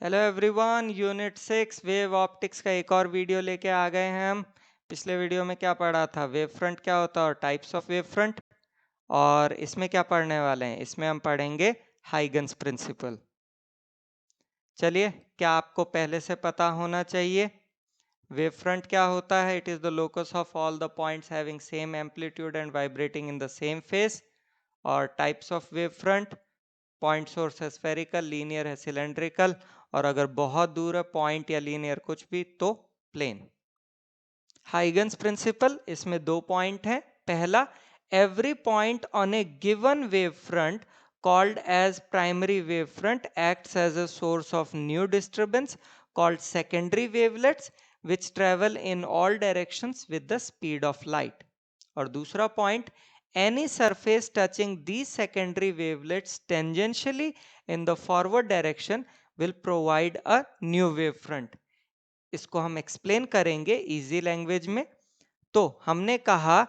Hello everyone, unit 6 wave optics का एक और वीडियो लेके आ गए हैं हम। पिछले वीडियो में क्या पढ़ा था, वेव फ्रंट क्या होता है और टाइप्स ऑफ वेव फ्रंट। और इसमें क्या पढ़ने वाले हैं, इसमें हम पढ़ेंगे हाइगन्स प्रिंसिपल। चलिए, क्या आपको पहले से पता होना चाहिए वेव फ्रंट क्या होता है? It is the locus of all the points having same amplitude and vibrating in the same phase. और types of wave front, point source है स्फेरिकल, लीनियर है सिलेंड्रिकल, और अगर बहुत दूर है पॉइंट या लीनियर कुछ भी तो प्लेन। हाइगन्स प्रिंसिपल, इसमें दो पॉइंट है। पहला, every point on A given wave front called as primary wavefront acts as a source of new disturbance called secondary wavelets which travel in all directions with the speed of light. और दूसरा point, any surface touching these secondary wavelets tangentially in the forward direction will provide a new wavefront. इसको हम explain करेंगे easy language में। तो हमने कहा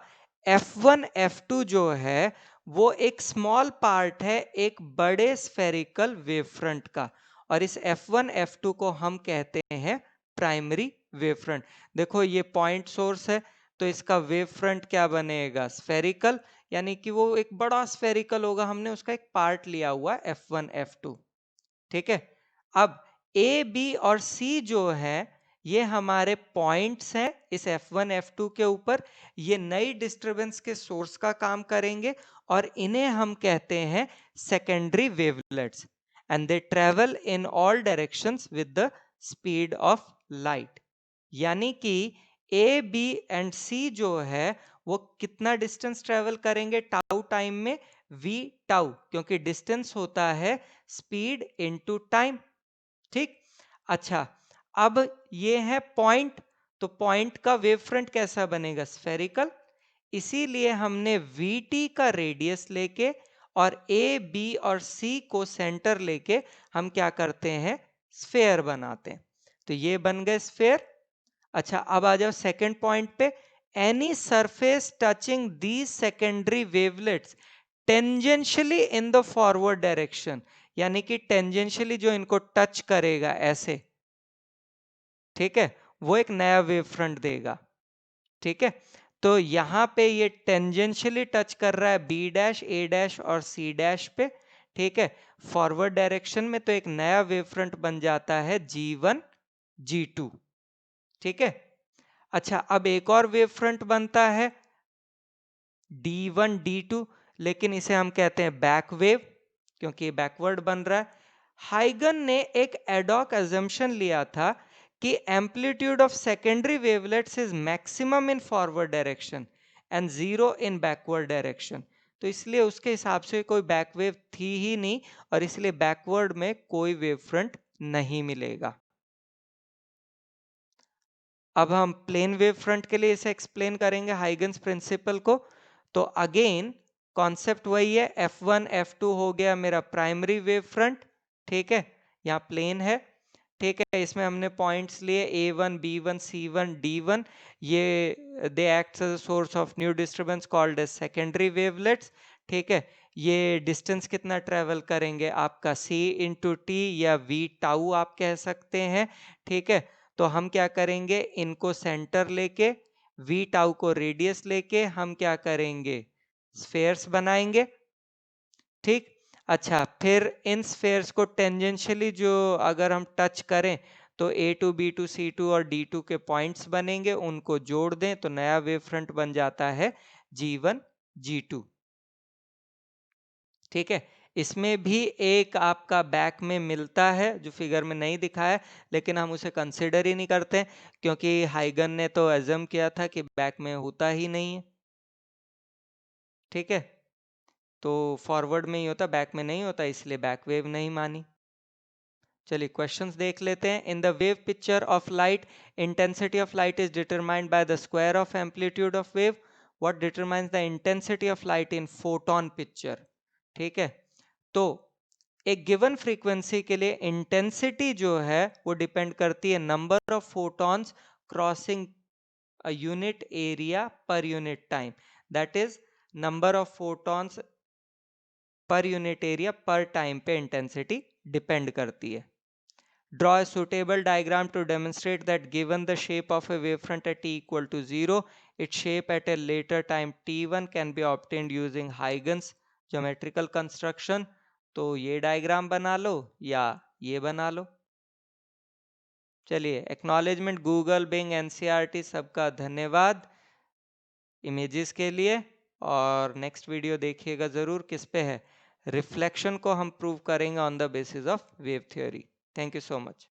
F1 F2 जो है वो एक स्मॉल पार्ट है एक बड़े स्फेरिकल वेव फ्रंट का, और इस F1 F2 को हम कहते हैं प्राइमरी वेव फ्रंट। देखो ये पॉइंट सोर्स है, तो इसका वेव फ्रंट क्या बनेगा, स्फेरिकल, यानी कि वो एक बड़ा स्फेरिकल होगा। हमने उसका एक पार्ट लिया हुआ F1 F2। ठीक है। अब ए बी और सी जो है ये हमारे पॉइंट्स हैं इस F1 F2 के ऊपर। ये नई डिस्टरबेंस के सोर्स का काम करेंगे और इन्हें हम कहते हैं secondary wavelets, and they travel in all directions with the speed of light. यानी कि ए बी एंड सी जो है वो कितना डिस्टेंस ट्रेवल करेंगे टाउ टाइम में, वी टाउ, क्योंकि डिस्टेंस होता है स्पीड इनटू टाइम। ठीक। अच्छा, अब ये है पॉइंट, तो पॉइंट का वेव फ्रंट कैसा बनेगा, स्फेरिकल। इसीलिए हमने वी टी का रेडियस लेके और ए बी और सी को सेंटर लेके हम क्या करते हैं, स्फेयर बनाते हैं। तो ये बन गए स्फेयर। अच्छा, अब आ जाओ सेकंड पॉइंट पे, any surface touching these secondary wavelets tangentially in the forward direction, यानी कि टेंजेंशियली जो इनको टच करेगा ऐसे, ठीक है, वो एक नया वेव फ्रंट देगा। ठीक है। तो यहां पे ये टेंजेंशियली टच कर रहा है बी डैश, ए डैश और सी डैश पे। ठीक है। फॉरवर्ड डायरेक्शन में तो एक नया वेव फ्रंट बन जाता है G1 G2। ठीक है। अच्छा, अब एक और वेव फ्रंट बनता है D1 D2, लेकिन इसे हम कहते हैं बैक वेव, क्योंकि ये बैकवर्ड बन रहा है। हाइगन ने एक एडॉक अजम्पशन लिया था कि amplitude of secondary wavelets is maximum in forward direction and zero in backward direction. तो इसलिए उसके हिसाब से कोई बैक वेव थी ही नहीं, और इसलिए बैकवर्ड में कोई वेव फ्रंट नहीं मिलेगा। अब हम प्लेन वेव फ्रंट के लिए इसे एक्सप्लेन करेंगे हाइगन्स प्रिंसिपल को। तो अगेन कॉन्सेप्ट वही है, F1 F2 हो गया मेरा प्राइमरी वेव फ्रंट। ठीक है, यहाँ प्लेन है। ठीक है, इसमें हमने पॉइंट्स लिए A1 B1 C1 D1। ये they act as a source of new disturbance called as secondary wavelets. ठीक है, ये डिस्टेंस कितना ट्रेवल करेंगे, आपका C इंटू टी या V टाउ आप कह सकते हैं। ठीक है, तो हम क्या करेंगे, इनको सेंटर लेके वी टाउ को रेडियस लेके हम क्या करेंगे, स्फेयर्स बनाएंगे। ठीक। अच्छा, फिर इन स्फेयर्स को टेंजेंशियली जो अगर हम टच करें तो A2 B2 C2 और D2 के पॉइंट्स बनेंगे, उनको जोड़ दें तो नया वेव फ्रंट बन जाता है G1 G2। ठीक है। इसमें भी एक आपका बैक में मिलता है जो फिगर में नहीं दिखा है, लेकिन हम उसे कंसिडर ही नहीं करते क्योंकि हाइगन ने तो एजम किया था कि बैक में होता ही नहीं है। ठीक है, तो फॉरवर्ड में ही होता, बैक में नहीं होता, इसलिए बैक वेव नहीं मानी। चलिए क्वेश्चंस देख लेते हैं। In the wave picture of light, intensity of light is determined by the square of amplitude of wave. What determines the intensity of light in photon picture. ठीक है, तो एक गिवन फ्रीक्वेंसी के लिए इंटेंसिटी जो है वो डिपेंड करती है number of photons crossing a unit area per unit time, that is number of photons per unit area पर टाइम पे इंटेंसिटी डिपेंड करती है। Draw a suitable diagram to demonstrate that given the shape of a wavefront at t equal to 0, its shape at a later time t1 can be obtained using Huygens geometrical construction. तो ये diagram बना लो या ये बना लो। चलिए, acknowledgement Google, Bing, NCERT सबका धन्यवाद images के लिए। और नेक्स्ट वीडियो देखिएगा ज़रूर, किस पे है, रिफ्लेक्शन को हम प्रूव करेंगे on the basis of wave theory. Thank you so much.